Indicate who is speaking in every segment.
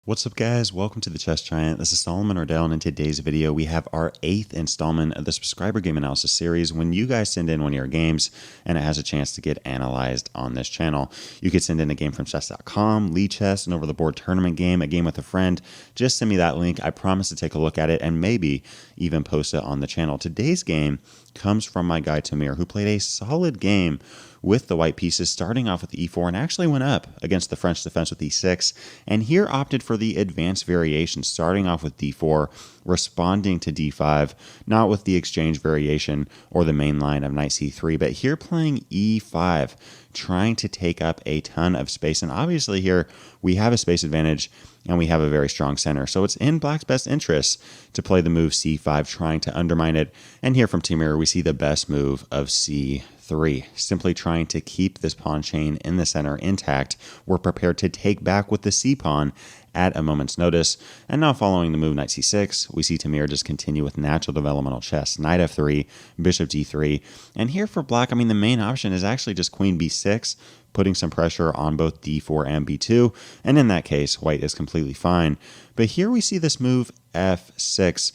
Speaker 1: What's up, guys? Welcome to the Chess Giant. This is Solomon Ordell, and in today's video we have our 8th installment of the subscriber game analysis series. When you guys send in one of your games and it has a chance to get analyzed on this channel, you could send in a game from chess.com, Lee Chess, an over-the-board tournament game, a game with a friend. Just send me that link. I promise to take a look at it and maybe even post it on the channel. Today's game comes from my guy Tamir, who played a solid game with the white pieces, starting off with e4 and actually went up against the French defense with e6, and here opted for the advanced variation, starting off with d4, responding to d5, not with the exchange variation or the main line of knight c3, but here playing e5, trying to take up a ton of space. And obviously here we have a space advantage and we have a very strong center, so it's in black's best interest to play the move c5, trying to undermine it. And here from Timur we see the best move of c3, simply trying to keep this pawn chain in the center intact. We're prepared to take back with the c pawn at a moment's notice. And now following the move knight c6, we see Tamir just continue with natural developmental chess. Knight f3, bishop d3. And here for black, the main option is actually just queen b6, putting some pressure on both d4 and b2. And in that case, white is completely fine. But here we see this move f6.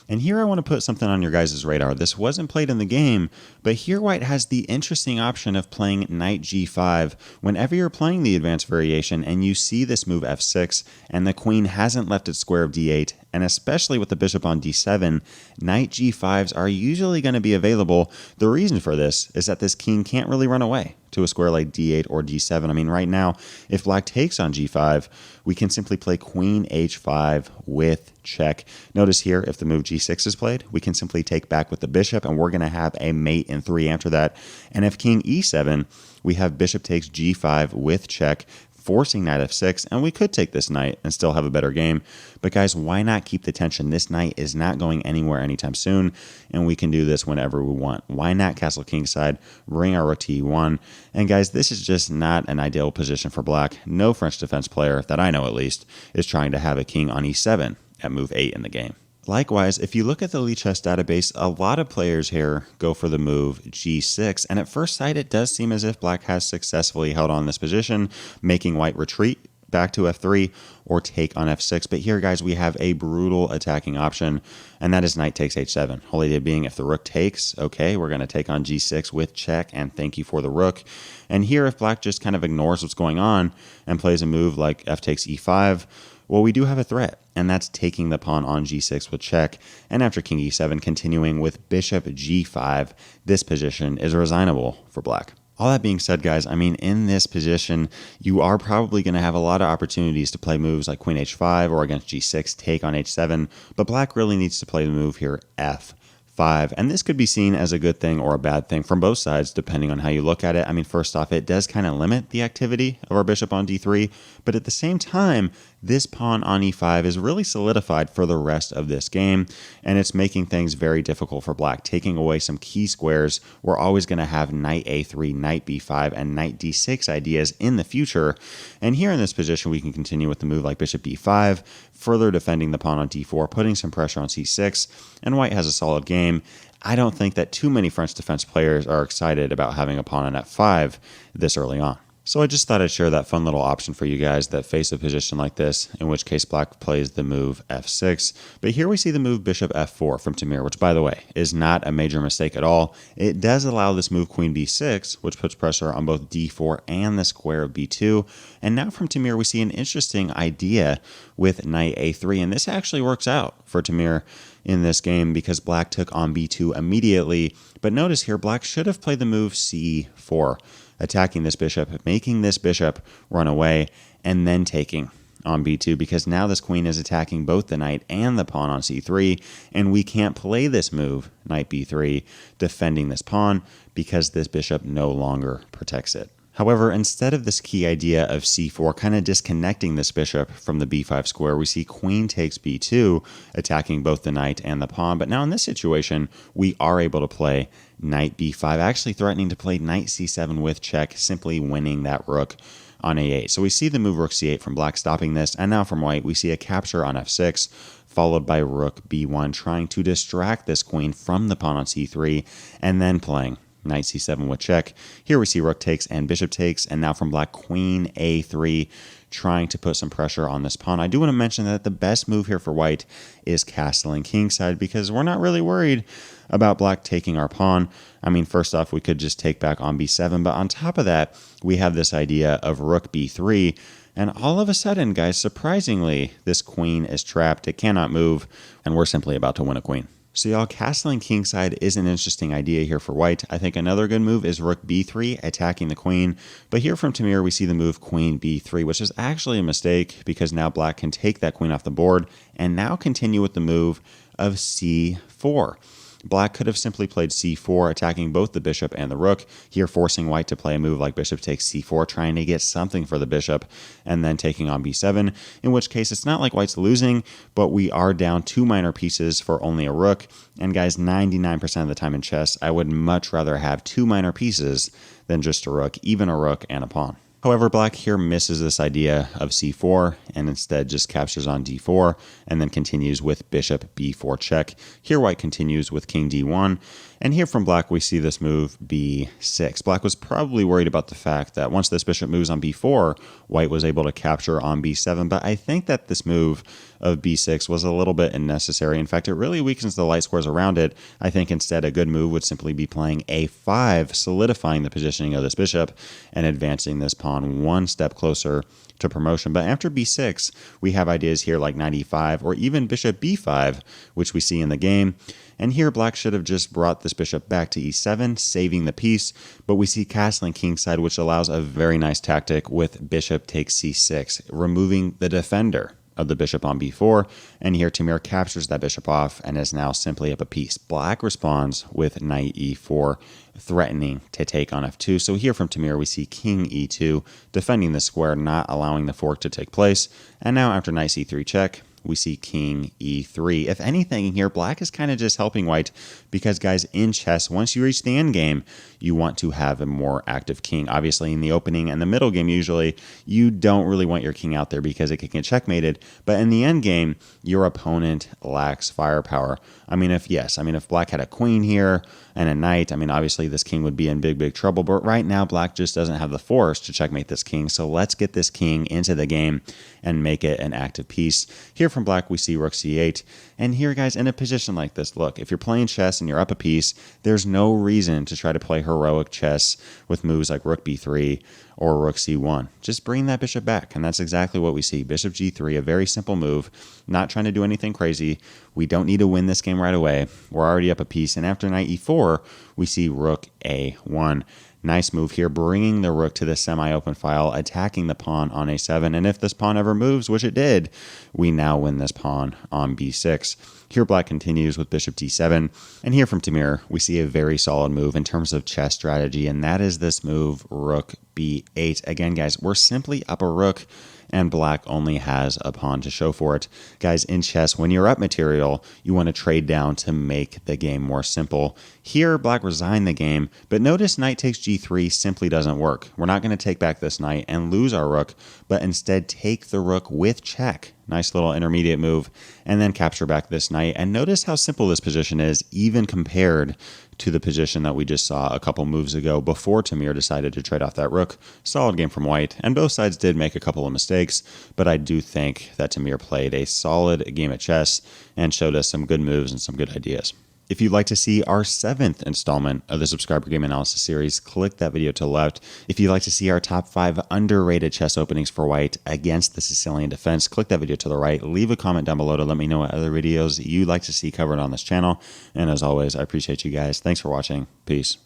Speaker 1: And here I want to put something on your guys' radar. This wasn't played in the game, but here white has the interesting option of playing knight g5 whenever you're playing the advanced variation and you see this move f6 and the queen hasn't left its square of d8, and especially with the bishop on d7, knight g5s are usually going to be available. The reason for this is that this king can't really run away to a square like d8 or d7. Right now, if black takes on g5, we can simply play queen h5 with check. Notice here, if the move g6 is played, we can simply take back with the bishop, and we're going to have a mate in 3 after that. And if king e7, we have bishop takes g5 with check, forcing knight f6, and we could take this knight and still have a better game. But guys, why not keep the tension? This knight is not going anywhere anytime soon, and we can do this whenever we want. Why not castle kingside, bring our rook to e1? And guys, this is just not an ideal position for black. No French defense player, that I know at least, is trying to have a king on e7 at move 8 in the game. Likewise, if you look at the Lee Chess database, a lot of players here go for the move g6, and at first sight it does seem as if black has successfully held on this position, making white retreat back to f3 or take on f6. But here, guys, we have a brutal attacking option, and that is knight takes h7. Whole idea being, if the rook takes, okay, we're going to take on g6 with check, and thank you for the rook. And here, if black just kind of ignores what's going on and plays a move like f takes e5, well, we do have a threat, and that's taking the pawn on g6 with check. And after king e7, continuing with bishop g5, this position is resignable for black. All that being said, guys, in this position, you are probably going to have a lot of opportunities to play moves like queen h5 or against g6, take on h7, but black really needs to play the move here f5. And this could be seen as a good thing or a bad thing from both sides, depending on how you look at it. First off, it does kind of limit the activity of our bishop on d3, but at the same time, this pawn on e5 is really solidified for the rest of this game, and it's making things very difficult for black, taking away some key squares. We're always going to have knight a3, knight b5, and knight d6 ideas in the future. And here in this position, we can continue with the move like bishop d5, further defending the pawn on d4, putting some pressure on c6, and white has a solid game. I don't think that too many French defense players are excited about having a pawn on f5 this early on. So I just thought I'd share that fun little option for you guys that face a position like this, in which case black plays the move f6. But here we see the move bishop f4 from Tamir, which, by the way, is not a major mistake at all. It does allow this move queen b6, which puts pressure on both d4 and the square of b2. And now from Tamir, we see an interesting idea with knight a3, and this actually works out for Tamir in this game because black took on b2 immediately. But notice here, black should have played the move c4, attacking this bishop, making this bishop run away, and then taking on b2, because now this queen is attacking both the knight and the pawn on c3, and we can't play this move, knight b3, defending this pawn, because this bishop no longer protects it. However, instead of this key idea of c4 kind of disconnecting this bishop from the b5 square, we see queen takes b2, attacking both the knight and the pawn. But now in this situation, we are able to play knight b5, actually threatening to play knight c7 with check, simply winning that rook on a8. So we see the move rook c8 from black, stopping this, and now from white, we see a capture on f6, followed by rook b1, trying to distract this queen from the pawn on c3, and then playing knight c7 with check. Here we see rook takes and bishop takes, and now from black, queen a3, trying to put some pressure on this pawn. I do want to mention that the best move here for white is castling kingside, because we're not really worried about black taking our pawn. I mean, first off, we could just take back on b7, but on top of that, we have this idea of rook b3, and all of a sudden, guys, surprisingly, this queen is trapped. It cannot move, and we're simply about to win a queen. So y'all, castling kingside is an interesting idea here for white. I think another good move is rook b3, attacking the queen. But here from Tamir, we see the move queen b3, which is actually a mistake, because now black can take that queen off the board and now continue with the move of c4. Black could have simply played c4, attacking both the bishop and the rook, here forcing white to play a move like bishop takes c4, trying to get something for the bishop, and then taking on b7, in which case it's not like white's losing, but we are down 2 minor pieces for only a rook. And guys, 99% of the time in chess, I would much rather have 2 minor pieces than just a rook, even a rook and a pawn. However, black here misses this idea of c4 and instead just captures on d4 and then continues with bishop b4 check. Here white continues with king d1, and here from black we see this move b6. Black was probably worried about the fact that once this bishop moves on b4, white was able to capture on b7, but I think that this move of b6 was a little bit unnecessary. In fact, it really weakens the light squares around it. I think instead a good move would simply be playing a5, solidifying the positioning of this bishop and advancing this pawn one step closer to promotion. But after b6, we have ideas here like knight e5 or even bishop b5, which we see in the game. And here black should have just brought this bishop back to e7, saving the piece, but we see castling kingside, which allows a very nice tactic with bishop takes c6, removing the defender of the bishop on b4, and here Tamir captures that bishop off and is now simply up a piece. Black responds with knight e4, threatening to take on f2. So here from Tamir, we see king e2, defending the square, not allowing the fork to take place. And now after knight c3 check, we see king e3. If anything here, black is kind of just helping white, because guys, in chess, once you reach the endgame, you want to have a more active king. Obviously, in the opening and the middle game, usually, you don't really want your king out there because it can get checkmated. But in the endgame, your opponent lacks firepower. If black had a queen here and a knight, obviously this king would be in big trouble. But right now, black just doesn't have the force to checkmate this king. So let's get this king into the game and make it an active piece. Here from black, we see rook c8. And here, guys, in a position like this, look, if you're playing chess and you're up a piece, there's no reason to try to play heroic chess with moves like rook b3 or rook c1. Just bring that bishop back, and that's exactly what we see. Bishop g3, a very simple move, not trying to do anything crazy. We don't need to win this game right away. We're already up a piece, and after knight e4, we see rook a1. Nice move here, bringing the rook to the semi-open file, attacking the pawn on a7, and if this pawn ever moves, which it did, we now win this pawn on b6. Here black continues with bishop d7, and here from Tamir, we see a very solid move in terms of chess strategy, and that is this move, rook b8. Again, guys, we're simply up a rook, and black only has a pawn to show for it. Guys, in chess, when you're up material, you want to trade down to make the game more simple. Here, black resigned the game, but notice knight takes g3 simply doesn't work. We're not going to take back this knight and lose our rook, but instead take the rook with check. Nice little intermediate move, and then capture back this knight. And notice how simple this position is, even compared to the position that we just saw a couple moves ago before Tamir decided to trade off that rook. Solid game from white, and both sides did make a couple of mistakes, but I do think that Tamir played a solid game of chess and showed us some good moves and some good ideas. If you'd like to see our 7th installment of the Subscriber Game Analysis series, click that video to the left. If you'd like to see our top 5 underrated chess openings for white against the Sicilian defense, click that video to the right. Leave a comment down below to let me know what other videos you'd like to see covered on this channel. And as always, I appreciate you guys. Thanks for watching. Peace.